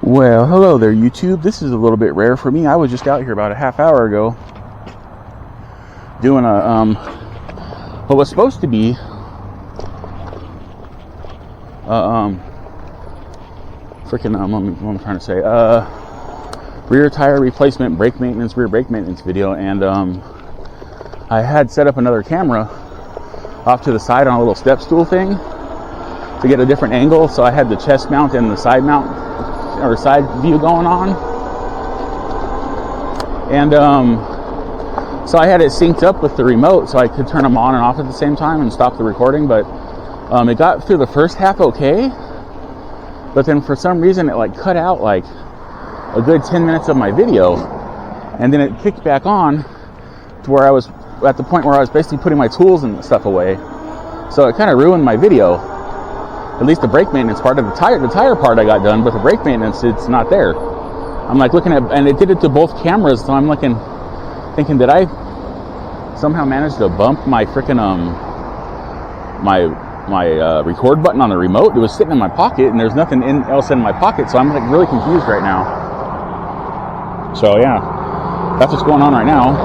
Well, hello there, YouTube. This is a little bit rare for me. I was just out here about a half hour ago doing a what was supposed to be what am I trying to say? Rear tire replacement, brake maintenance, rear brake maintenance video, and I had set up another camera off to the side on a little step stool thing to get a different angle. So I had the chest mount and the side mount or side view going on, and so I had it synced up with the remote so I could turn them on and off at the same time and stop the recording. But it got through the first half okay, but then for some reason it like cut out like a good 10 minutes of my video, and then it kicked back on to where I was at the point where I was basically putting my tools and stuff away. So it kind of ruined my video. At least the brake maintenance part of the tire part I got done, but the brake maintenance, it's not there. I'm like looking at, and it did it to both cameras, so I'm thinking, did I somehow manage to bump my freaking my record button on the remote? It was sitting in my pocket, and there's nothing else in my pocket, so I'm like really confused right now. So yeah, that's what's going on right now.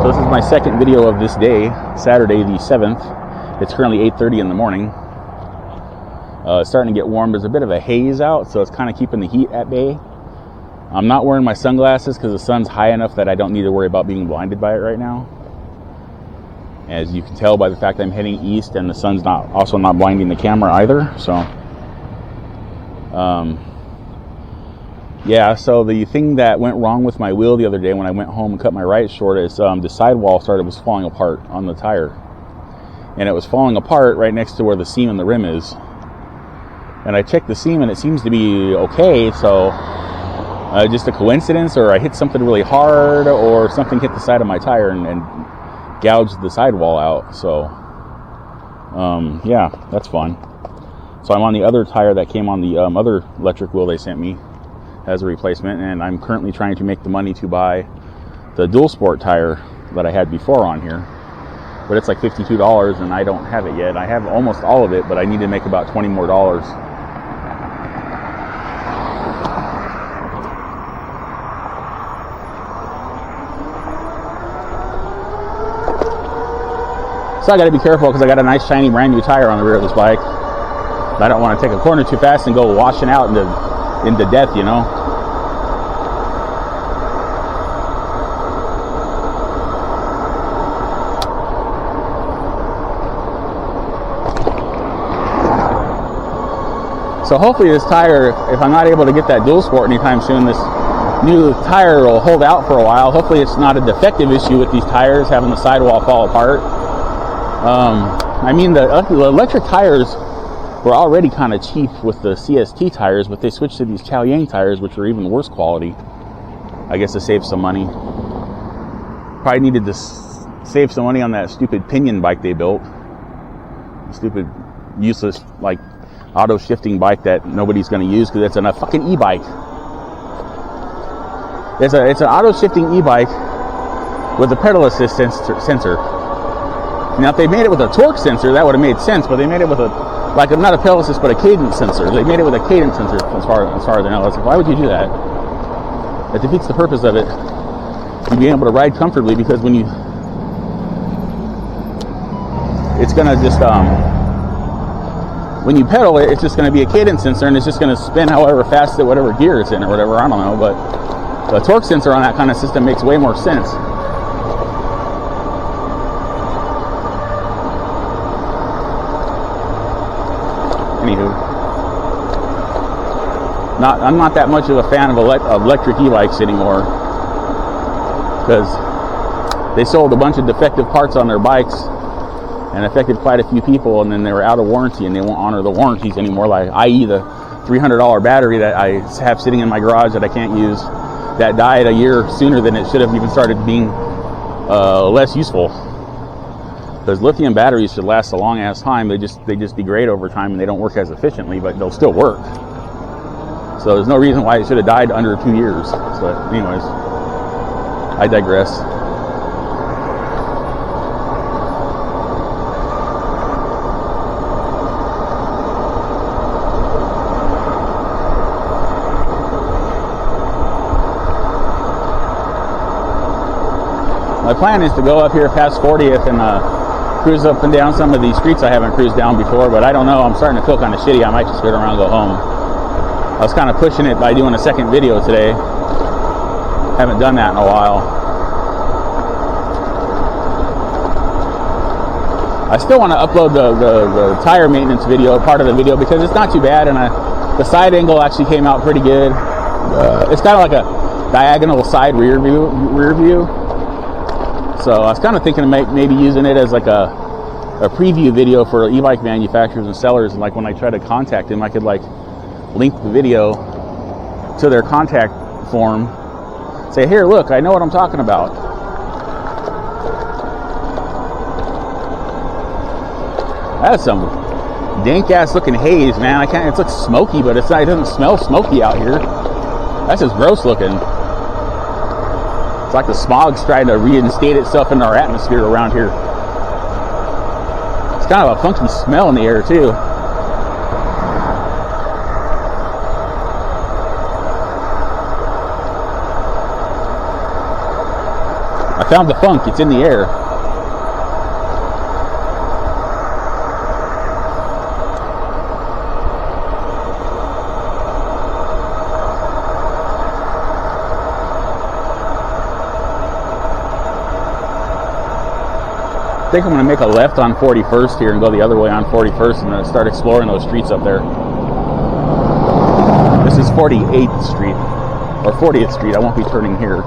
So this is my second video of this day, Saturday the 7th. It's currently 8:30 in the morning. It's starting to get warm. There's a bit of a haze out, so it's kind of keeping the heat at bay. I'm not wearing my sunglasses because the sun's high enough that I don't need to worry about being blinded by it right now. As you can tell by the fact that I'm heading east and the sun's also not blinding the camera either. So, yeah, so the thing that went wrong with my wheel the other day when I went home and cut my right short is the sidewall was falling apart on the tire. And it was falling apart right next to where the seam in the rim is. And I checked the seam and it seems to be okay, so just a coincidence, or I hit something really hard, or something hit the side of my tire and gouged the sidewall out. So yeah, that's fun. So I'm on the other tire that came on the other electric wheel they sent me as a replacement, and I'm currently trying to make the money to buy the dual sport tire that I had before on here. But it's like $52 and I don't have it yet. I have almost all of it, but I need to make about $20 more. So I got to be careful because I got a nice shiny brand new tire on the rear of this bike. I don't want to take a corner too fast and go washing out into death, you know. So hopefully this tire, if I'm not able to get that dual sport anytime soon, this new tire will hold out for a while. Hopefully it's not a defective issue with these tires having the sidewall fall apart. I mean, the electric tires were already kind of cheap with the CST tires, but they switched to these Chaoyang tires, which are even worse quality. I guess to save some money. Probably needed to save some money on that stupid Pinion bike they built. Stupid, useless, like, auto shifting bike that nobody's going to use because it's a fucking e-bike. It's an auto shifting e-bike with a pedal assist sensor. Now, if they made it with a torque sensor, that would have made sense, but they made it with not a pedal assist, but a cadence sensor. They made it with a cadence sensor as far as I know. It's like, why would you do that? That defeats the purpose of it. You'd be able to ride comfortably, because when you, it's going to just, when you pedal it, it's just going to be a cadence sensor, and it's just going to spin however fast at whatever gear it's in or whatever, I don't know, but the torque sensor on that kind of system makes way more sense. Anywho, I'm not that much of a fan of electric e-bikes anymore, because they sold a bunch of defective parts on their bikes and affected quite a few people, and then they were out of warranty and they won't honor the warranties anymore, like i.e. the $300 battery that I have sitting in my garage that I can't use, that died a year sooner than it should have even started being less useful. Because lithium batteries should last a long ass time. They just degrade over time and they don't work as efficiently, but they'll still work. So there's no reason why it should have died under 2 years. But anyways, I digress. My plan is to go up here past 40th and cruise up and down some of these streets I haven't cruised down before, but I don't know. I'm starting to feel kind of shitty. I might just turn around and go home. I was kind of pushing it by doing a second video today. Haven't done that in a while. I still want to upload the tire maintenance video, part of the video, because it's not too bad, and the side angle actually came out pretty good. It's kind of like a diagonal side rear view. So I was kind of thinking of maybe using it as like a preview video for e-bike manufacturers and sellers, and like when I try to contact them, I could like link the video to their contact form. Say, here, look, I know what I'm talking about. That's some dank ass looking haze, man. I can't. It looks smoky, but it's not. It doesn't smell smoky out here. That's just gross looking. It's like the smog's trying to reinstate itself into our atmosphere around here. It's kind of a funky smell in the air too. I found the funk. It's in the air. I think I'm going to make a left on 41st here and go the other way on 41st and then start exploring those streets up there. This is 48th Street, or 40th Street. I won't be turning here.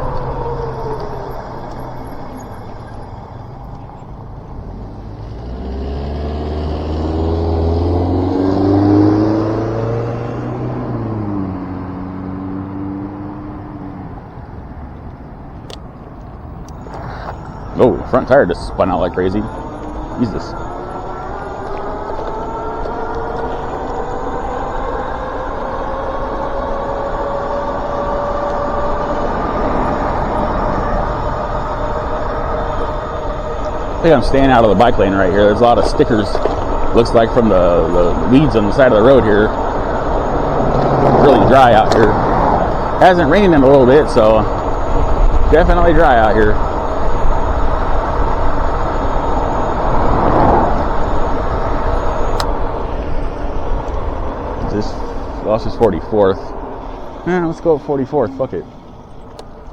Oh, front tire just spun out like crazy. Jesus. I think I'm staying out of the bike lane right here. There's a lot of stickers, looks like, from the weeds on the side of the road here. Really dry out here. Hasn't rained in a little bit, so definitely dry out here. Well, this is 44th. Yeah, let's go at 44th. Fuck it.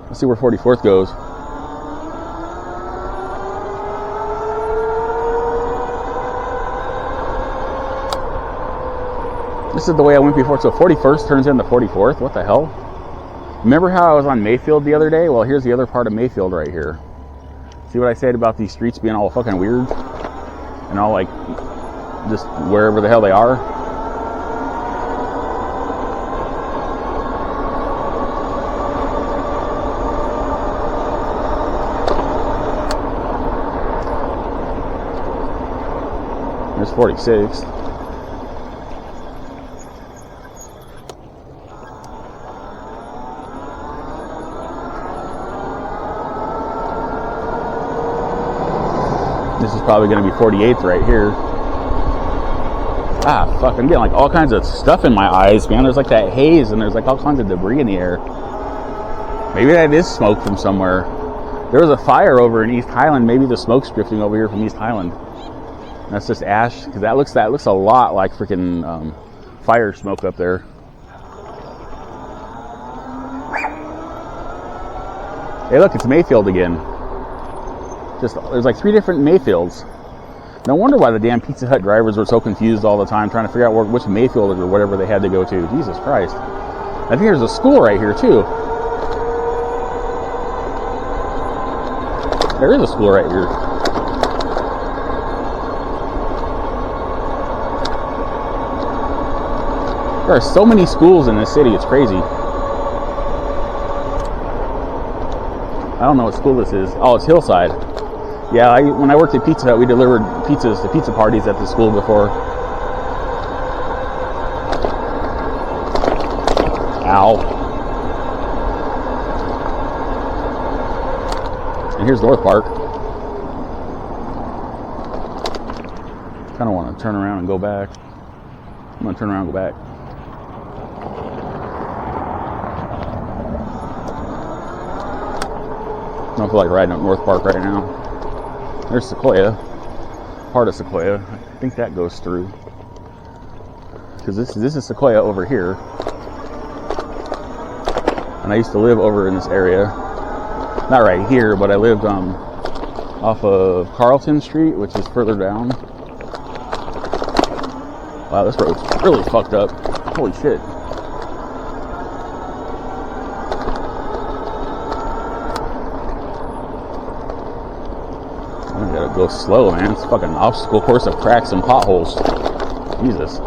Let's see where 44th goes. This is the way I went before. So 41st turns into 44th. What the hell? Remember how I was on Mayfield the other day? Well, here's the other part of Mayfield right here. See what I said about these streets being all fucking weird? And all like, just wherever the hell they are? There's 46. This is probably going to be 48th right here. Ah, fuck, I'm getting like all kinds of stuff in my eyes, man. There's like that haze and there's like all kinds of debris in the air. Maybe that is smoke from somewhere. There was a fire over in East Highland. Maybe the smoke's drifting over here from East Highland. That's just ash, because that looks a lot like freaking fire smoke up there. Hey, look, it's Mayfield again. There's like 3 different Mayfields. No wonder why the damn Pizza Hut drivers were so confused all the time, trying to figure out which Mayfield or whatever they had to go to. Jesus Christ! I think there's a school right here too. There is a school right here. There are so many schools in this city, it's crazy. I don't know what school this is. Oh, it's Hillside. Yeah, when I worked at Pizza Hut, we delivered pizzas to pizza parties at the school before. Ow. And here's North Park. Kind of want to turn around and go back. I'm going to turn around and go back. I don't feel like riding up North Park right now. There's Sequoia, part of Sequoia. I think that goes through. Because this is Sequoia over here. And I used to live over in this area. Not right here, but I lived off of Carlton Street, which is further down. Wow, this road's really fucked up. Holy shit. I gotta go slow, man. It's a fucking obstacle course of cracks and potholes. Jesus.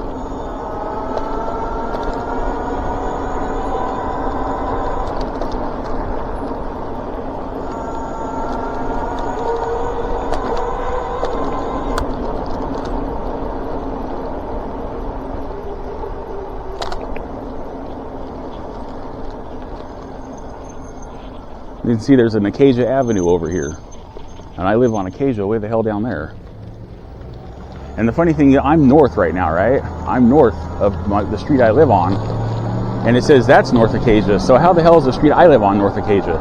You can see there's an Acacia Avenue over here. And I live on Acacia, way the hell down there. And the funny thing, I'm north right now, right? I'm north of the street I live on. And it says that's North Acacia. So how the hell is the street I live on North Acacia?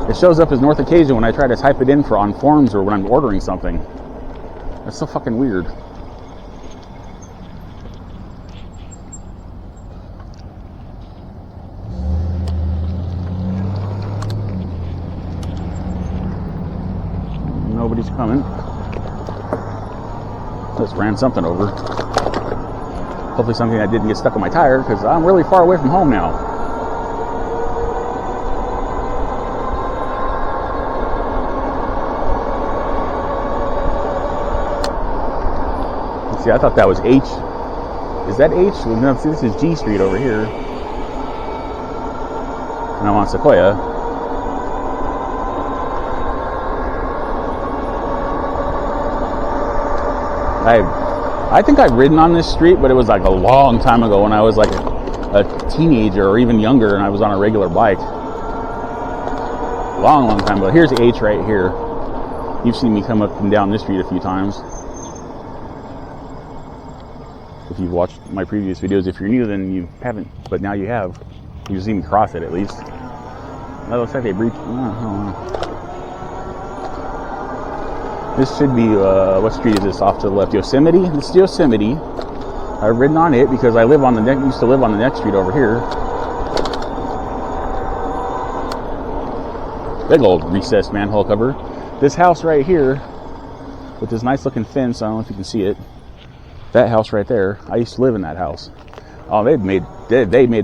It shows up as North Acacia when I try to type it in on forms or when I'm ordering something. That's so fucking weird. Nobody's coming. Just ran something over. Hopefully something that didn't get stuck on my tire, because I'm really far away from home now. Let's see, I thought that was H. Is that H? No, see, this is G Street over here. And I'm on Sequoia. I think I've ridden on this street, but it was like a long time ago when I was like a teenager or even younger and I was on a regular bike. Long time ago. Here's H right here. You've seen me come up and down this street a few times. If you've watched my previous videos. If you're new, then you haven't, but now you have. You've seen me cross it at least. That looks like they breached. I don't know. This should be, what street is this off to the left? Yosemite? This is Yosemite. I've ridden on it because I live on the used to live on the next street over here. Big old recessed manhole cover. This house right here, with this nice looking fence, I don't know if you can see it. That house right there, I used to live in that house. Oh, they made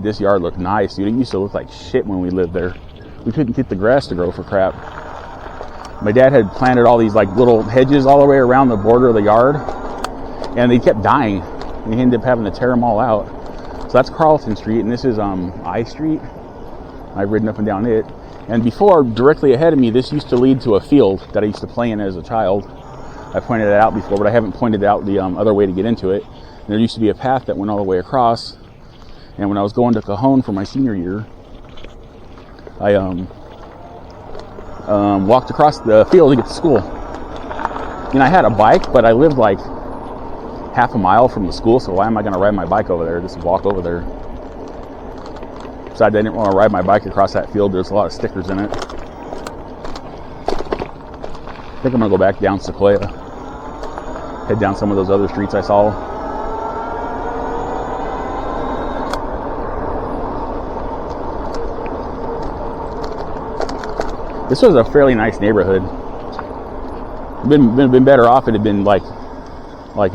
this yard look nice, dude. It used to look like shit when we lived there. We couldn't get the grass to grow for crap. My dad had planted all these like little hedges all the way around the border of the yard, and they kept dying. And he ended up having to tear them all out. So that's Carlton Street, and this is I Street. I've ridden up and down it. And before, directly ahead of me, this used to lead to a field that I used to play in as a child. I pointed that out before, but I haven't pointed out the other way to get into it. And there used to be a path that went all the way across. And when I was going to Cajon for my senior year, I walked across the field to get to school. And I had a bike, but I lived like half a mile from the school, so why am I going to ride my bike over there? Just walk over there. Besides, I didn't want to ride my bike across that field. There's a lot of stickers in it. I think I'm going to go back down Sequoia. Head down some of those other streets I saw. This was a fairly nice neighborhood. Been better off. It had been like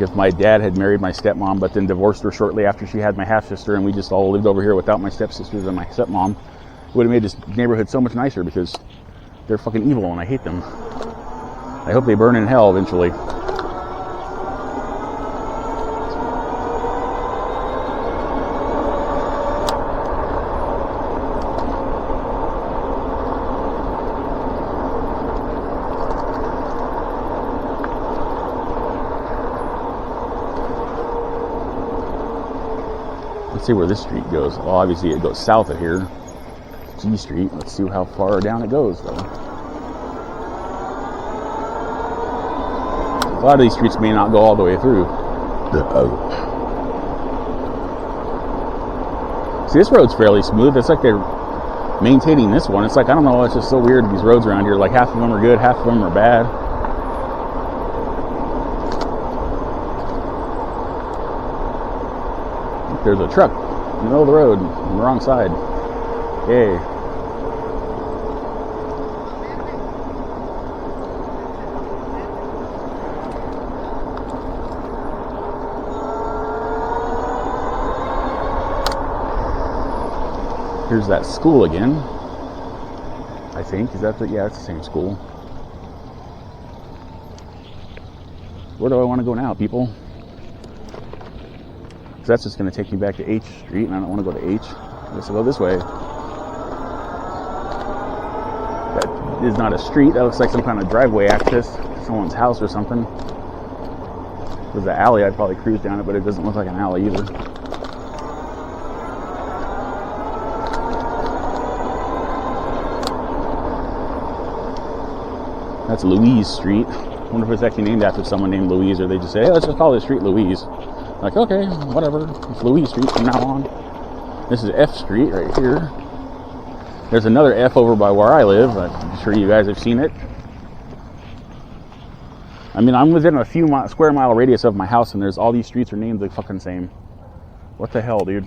if my dad had married my stepmom, but then divorced her shortly after she had my half sister, and we just all lived over here without my stepsisters and my stepmom. It would have made this neighborhood so much nicer because they're fucking evil and I hate them. I hope they burn in hell eventually. Let's see where this street goes. Well, obviously it goes south of here. G Street. Let's see how far down it goes, though. A lot of these streets may not go all the way through. See, this road's fairly smooth. It's like they're maintaining this one. It's like, I don't know, it's just so weird, these roads around here. Like, half of them are good, half of them are bad. There's a truck in the middle of the road on the wrong side. Yay. Here's that school again, I think. Is that the, yeah, it's the same school. Where do I want to go now, people? Because that's just going to take me back to H Street, and I don't want to go to H. I guess I'll go this way. That is not a street. That looks like some kind of driveway access to someone's house or something. If it was an alley, I'd probably cruise down it, but it doesn't look like an alley either. That's Louise Street. I wonder if it's actually named after someone named Louise, or they just say, hey, let's just call this street Louise. Like, okay, whatever. It's Louise Street from now on. This is F Street right here. There's another F over by where I live. I'm sure you guys have seen it. I mean, I'm within a few square mile radius of my house, and there's all these streets are named the fucking same. What the hell, dude?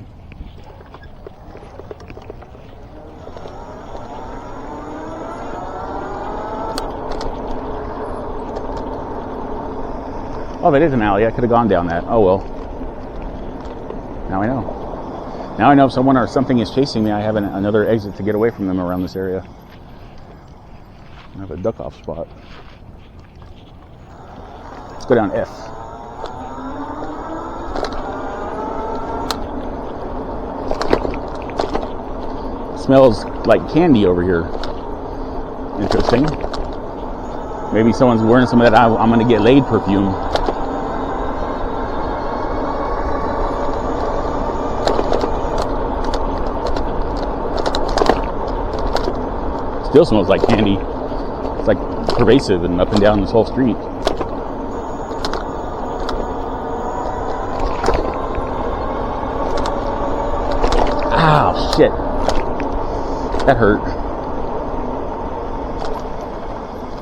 Oh, that is an alley. I could have gone down that. Oh, well. Now I know. Now I know if someone or something is chasing me, I have another exit to get away from them around this area. I have a duck-off spot. Let's go down F. Smells like candy over here. Interesting. Maybe someone's wearing some of that I'm gonna get laid perfume. Still smells like candy. It's like pervasive and up and down this whole street. Ow, shit. That hurt.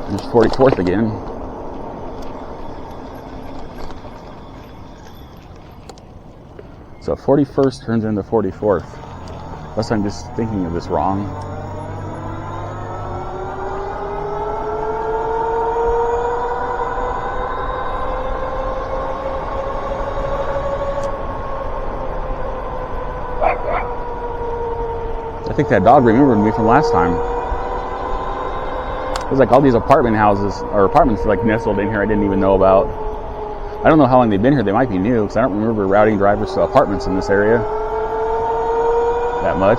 There's 44th again. So 41st turns into 44th. Unless I'm just thinking of this wrong. I think that dog remembered me from last time. There's like all these apartment houses, or apartments like nestled in here I didn't even know about. I don't know how long they've been here. They might be new, because I don't remember routing drivers to apartments in this area that much.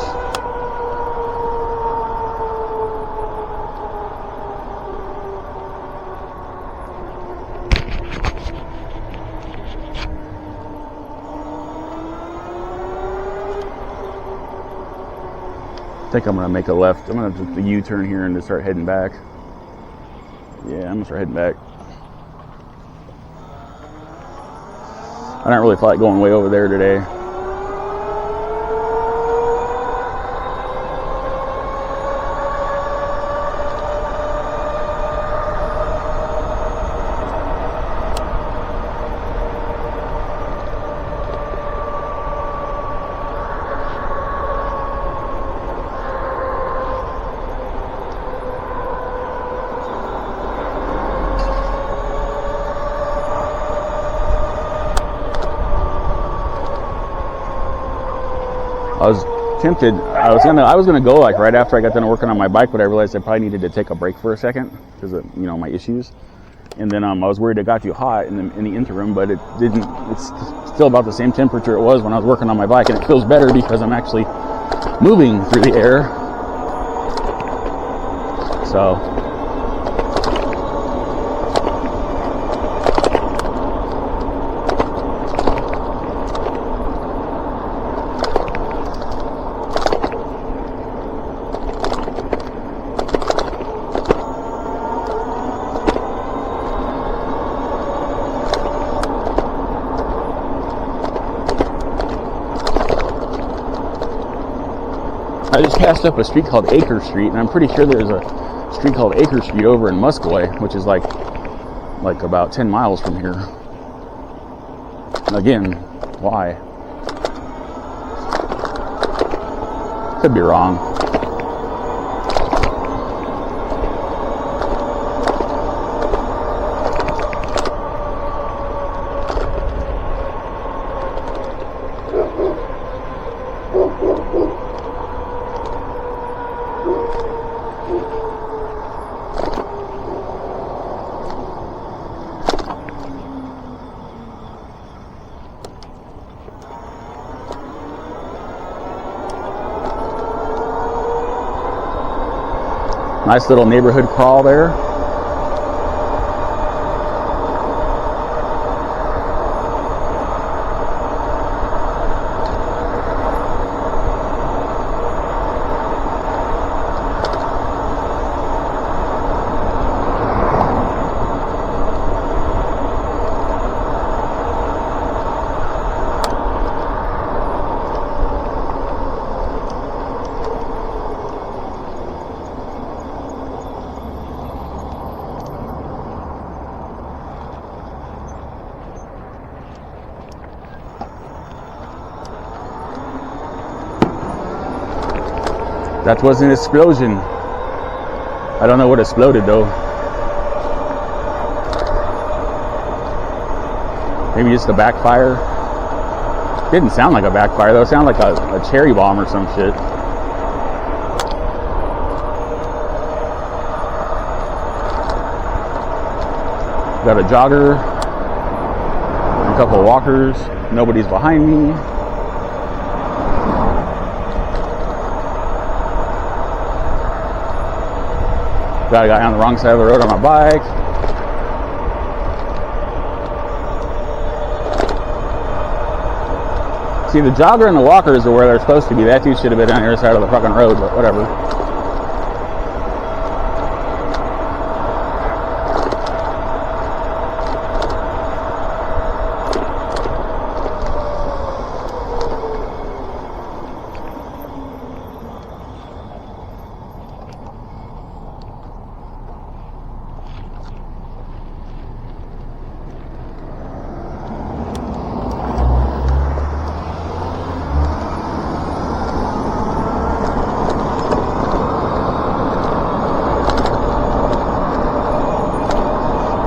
I think I'm going to make a left. I'm going to do the U-turn here and just start heading back. Yeah, I'm going to start heading back. I don't really feel like going way over there today. I was tempted. I was gonna go like right after I got done working on my bike, but I realized I probably needed to take a break for a second because of my issues. And then I was worried it got too hot in the interim, but it didn't. It's still about the same temperature it was when I was working on my bike, and it feels better because I'm actually moving through the air. So. I just passed up a street called Acre Street, and I'm pretty sure there's a street called Acre Street over in Muscogee, which is like about 10 miles from here. Again, why? Could be wrong. Nice little neighborhood crawl there. That was an explosion. I don't know what exploded though. Maybe just a backfire. Didn't sound like a backfire though. It sounded like a cherry bomb or some shit. Got a jogger, a couple of walkers. Nobody's behind me. Got a guy on the wrong side of the road on my bike. See, the jogger and the walkers are where they're supposed to be. That dude should have been on the other side of the fucking road, but whatever.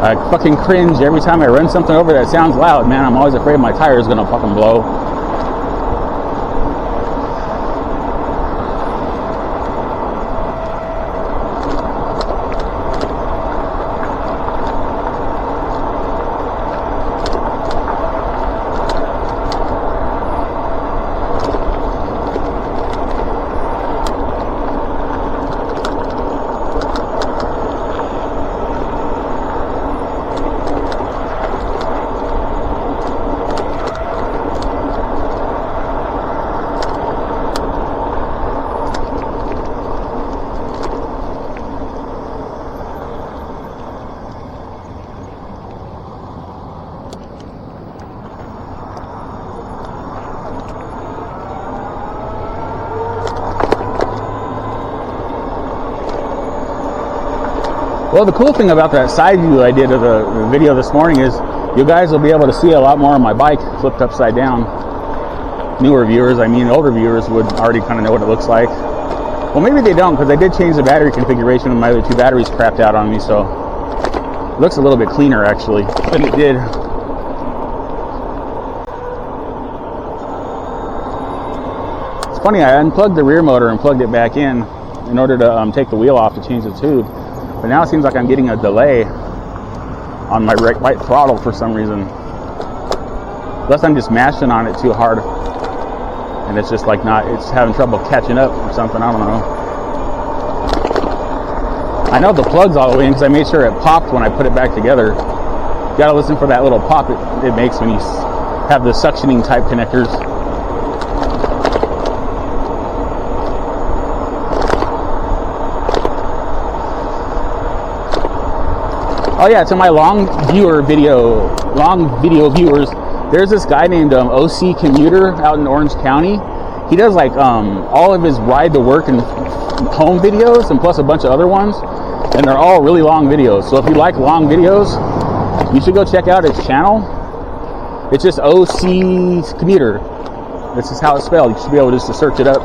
I fucking cringe every time I run something over that sounds loud, man. I'm always afraid my tire is gonna fucking blow. Well, the cool thing about that side view I did of the video this morning is you guys will be able to see a lot more of my bike flipped upside down. Newer viewers, I mean older viewers, would already kind of know what it looks like. Well, maybe they don't, because I did change the battery configuration when my other two batteries crapped out on me, so it looks a little bit cleaner actually than it did. It's funny, I unplugged the rear motor and plugged it back in order to take the wheel off to change the tube. But now it seems like I'm getting a delay on my right throttle for some reason. Unless I'm just mashing on it too hard. And it's just like it's having trouble catching up or something, I don't know. I know the plug's all the way in because I made sure it popped when I put it back together. You gotta listen for that little pop it makes when you have the suctioning type connectors. Oh yeah, to my long video viewers, there's this guy named OC Commuter out in Orange County. he does like all of his ride to work and home videos, and plus a bunch of other ones, and they're all really long videos. So if you like long videos, you should go check out his channel. It's just OC Commuter. This is how it's spelled. You should be able just to search it up.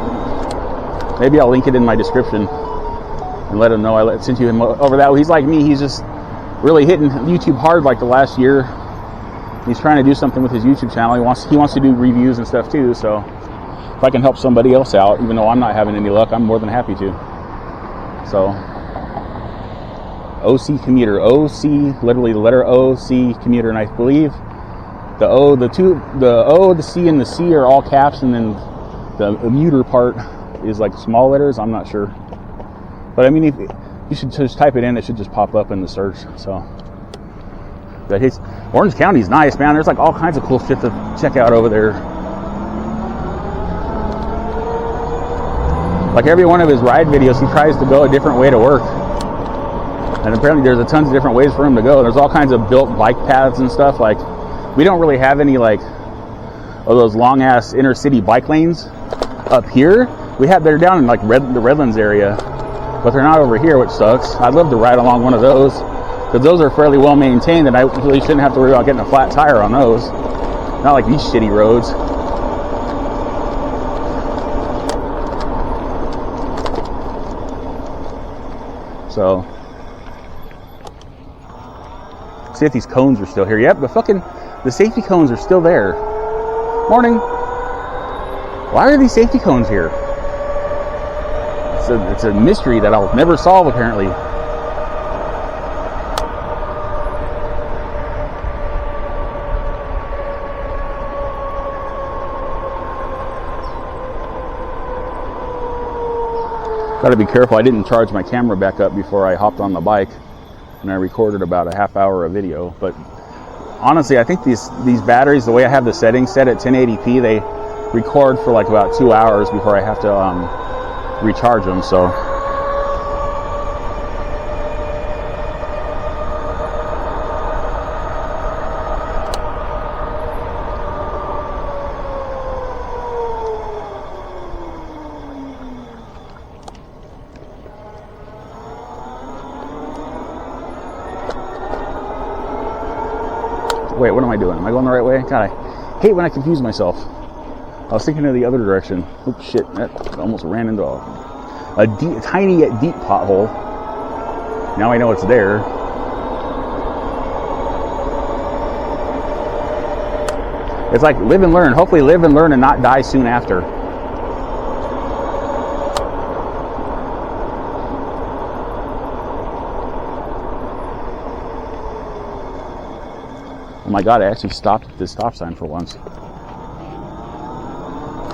Maybe I'll link it in my description and let him know I sent you him over that. He's like me. He's just really hitting YouTube hard like the last year. He's trying to do something with his YouTube channel. He wants to do reviews and stuff too. So if I can help somebody else out, even though I'm not having any luck, I'm more than happy to. So OC Commuter, OC, literally the letter OC Commuter, and I believe the O, the O, the C, and the C are all caps, and then the muter part is like small letters. I'm not sure, but I mean, if you should just type it in, it should just pop up in the search. So, but Orange County's nice, man. There's like all kinds of cool shit to check out over there. Like every one of his ride videos, he tries to go a different way to work. And apparently there's a tons of different ways for him to go. There's all kinds of built bike paths and stuff. Like, we don't really have any like of those long ass inner city bike lanes up here. They're down in like the Redlands area, but they're not over here, which sucks. I'd love to ride along one of those, because those are fairly well maintained, and I really shouldn't have to worry about getting a flat tire on those. Not like these shitty roads. So, see if these cones are still here. Yep, the safety cones are still there. Morning. Why are these safety cones here? It's a mystery that I'll never solve, apparently. Gotta be careful. I didn't charge my camera back up before I hopped on the bike, and I recorded about a half hour of video. But honestly, I think these batteries, the way I have the settings set at 1080p, they record for like about 2 hours before I have to recharge them. So wait, what am I doing? Am I going the right way? God, I hate when I confuse myself. I was thinking of the other direction. Oops, shit, that almost ran into a tiny yet deep pothole. Now I know it's there. It's like live and learn. Hopefully live and learn and not die soon after. Oh my God, I actually stopped at this stop sign for once.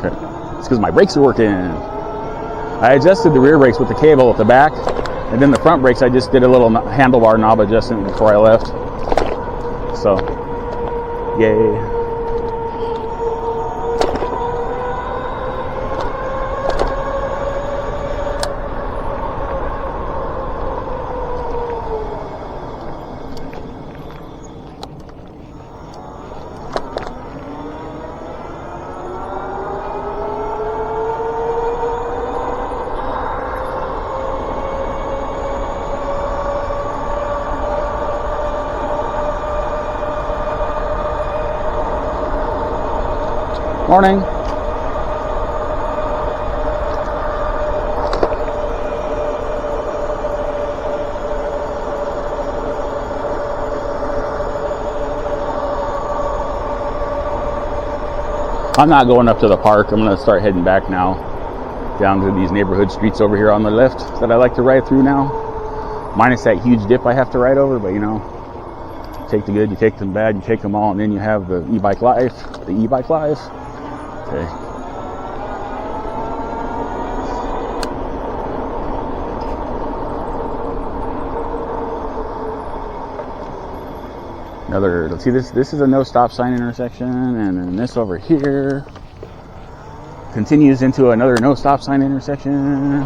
Okay. It's because my brakes are working. I adjusted the rear brakes with the cable at the back, and then the front brakes I just did a little handlebar knob adjustment before I left. So, yay. Morning. I'm not going up to the park. I'm going to start heading back now, down to these neighborhood streets over here on the left that I like to ride through now. Minus that huge dip I have to ride over, but you know, take the good, you take the bad, you take them all, and then you have the e-bike life. The e-bike life. Okay. Let's see, this is a no stop sign intersection, and then this over here continues into another no stop sign intersection.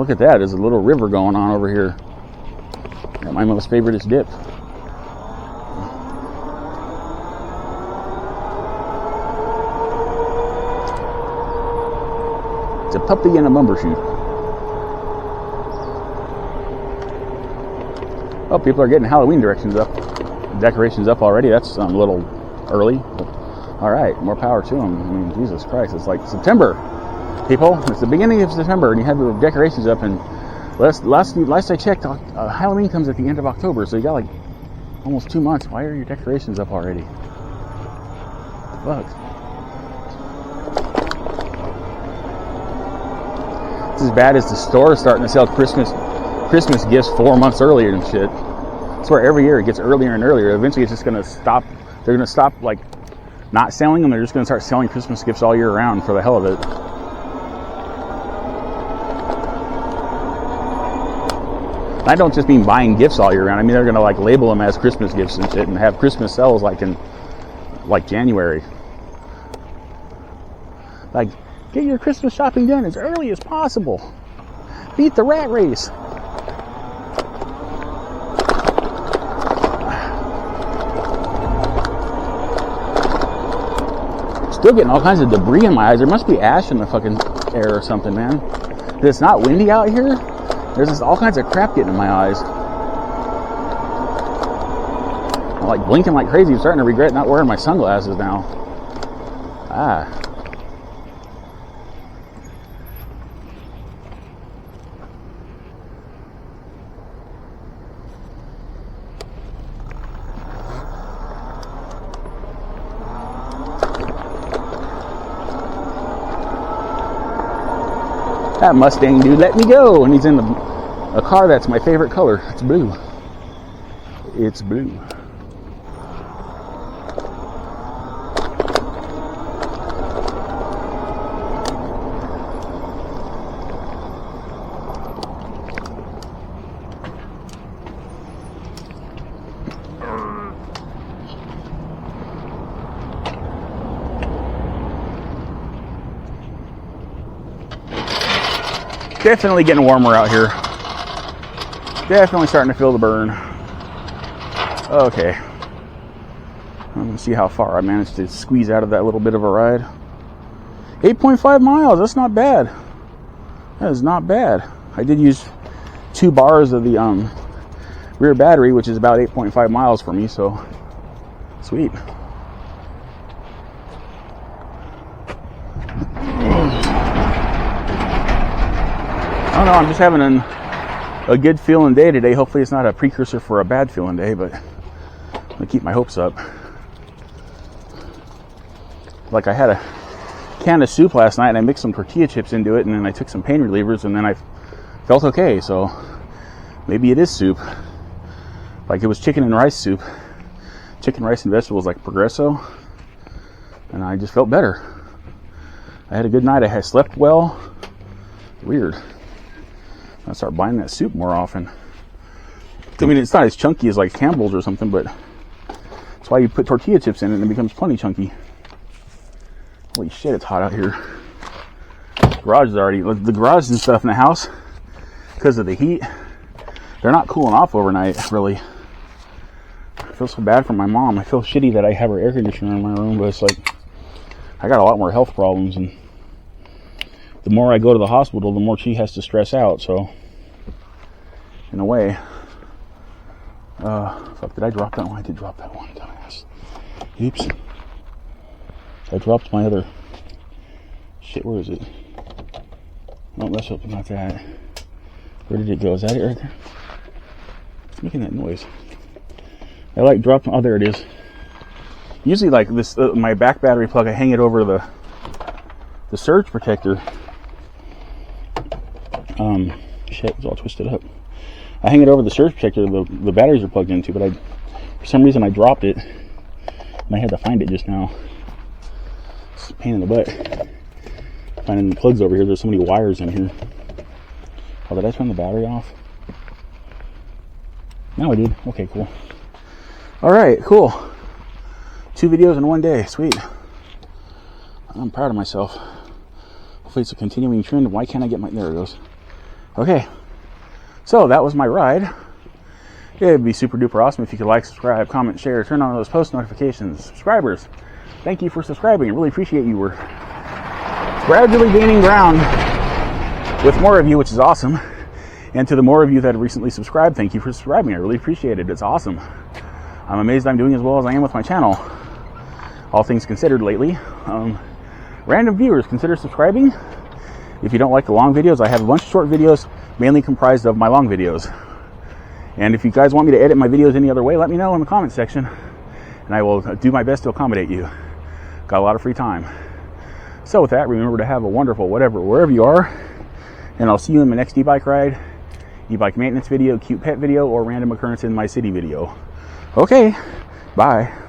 look at that. There's a little river going on over here. Got my most favorite is dip. It's a puppy and a bumbershoot. Oh, people are getting Halloween decorations up already. That's a little early. But all right, more power to them. I mean, Jesus Christ, it's like September, people. It's the beginning of September, and you have your decorations up. And last I checked, Halloween comes at the end of October, so you got like almost 2 months. Why are your decorations up already? Fuck. It's as bad as the store starting to sell Christmas gifts 4 months earlier and shit. I swear every year it gets earlier and earlier. Eventually it's just going to stop. They're going to stop like not selling them. They're just going to start selling Christmas gifts all year round for the hell of it. I don't just mean buying gifts all year round. I mean they're going to like label them as Christmas gifts and shit and have Christmas sales like in like January. Like, get your Christmas shopping done as early as possible. Beat the rat race. Still getting all kinds of debris in my eyes. There must be ash in the fucking air or something, man. It's not windy out here. There's just all kinds of crap getting in my eyes. I'm like blinking like crazy. I'm starting to regret not wearing my sunglasses now. That Mustang dude let me go, and he's in a car that's my favorite color. It's blue. It's blue. Definitely getting warmer out here. Definitely starting to feel the burn. Okay. I'm gonna see how far I managed to squeeze out of that little bit of a ride. 8.5 miles, that's not bad. That is not bad. I did use 2 bars of the rear battery, which is about 8.5 miles for me, so sweet. I don't know, I'm just having a good feeling day today. Hopefully it's not a precursor for a bad feeling day, but I'm gonna keep my hopes up. Like I had a can of soup last night and I mixed some tortilla chips into it and then I took some pain relievers and then I felt okay, so maybe it is soup. Like it was chicken and rice soup. Chicken, rice, and vegetables like Progresso, and I just felt better. I had a good night. I had slept well. Weird. I'll start buying that soup more often. I mean, it's not as chunky as like Campbell's or something, but that's why you put tortilla chips in it and it becomes plenty chunky. Holy shit, it's hot out here. Garage is already, the garage and stuff in the house, because of the heat, they're not cooling off overnight, really. I feel so bad for my mom. I feel shitty that I have her air conditioner in my room, but it's like, I got a lot more health problems, and the more I go to the hospital, the more she has to stress out, so, in a way, fuck, did I drop that one? I did drop that one, dumbass. Oops. I dropped my other, shit, where is it? Oh, that's not that. Where did it go? Is that it right there? It's making that noise. I like dropped, oh, there it is. Usually like this, my back battery plug, I hang it over the surge protector. Shit, it's all twisted up. I hang it over the surge protector the batteries are plugged into, but for some reason I dropped it and I had to find it just now. It's a pain in the butt finding the plugs over here. There's so many wires in here. Oh, did I turn the battery off? No, I did. Okay, cool. Alright, cool. 2 videos in 1 day. Sweet. I'm proud of myself. Hopefully it's a continuing trend. Why can't I get my... There it goes. Okay, so that was my ride. It'd be super duper awesome if you could like, subscribe, comment, share, turn on those post notifications. Subscribers, thank you for subscribing. I really appreciate you. We're gradually gaining ground with more of you, which is awesome. And to the more of you that have recently subscribed, thank you for subscribing. I really appreciate it. It's awesome. I'm amazed I'm doing as well as I am with my channel. All things considered lately. Random viewers, consider subscribing. If you don't like the long videos, I have a bunch of short videos, mainly comprised of my long videos. And if you guys want me to edit my videos any other way, let me know in the comment section, and I will do my best to accommodate you. Got a lot of free time. So with that, remember to have a wonderful whatever, wherever you are, and I'll see you in my next e-bike ride, e-bike maintenance video, cute pet video, or random occurrence in my city video. Okay, bye.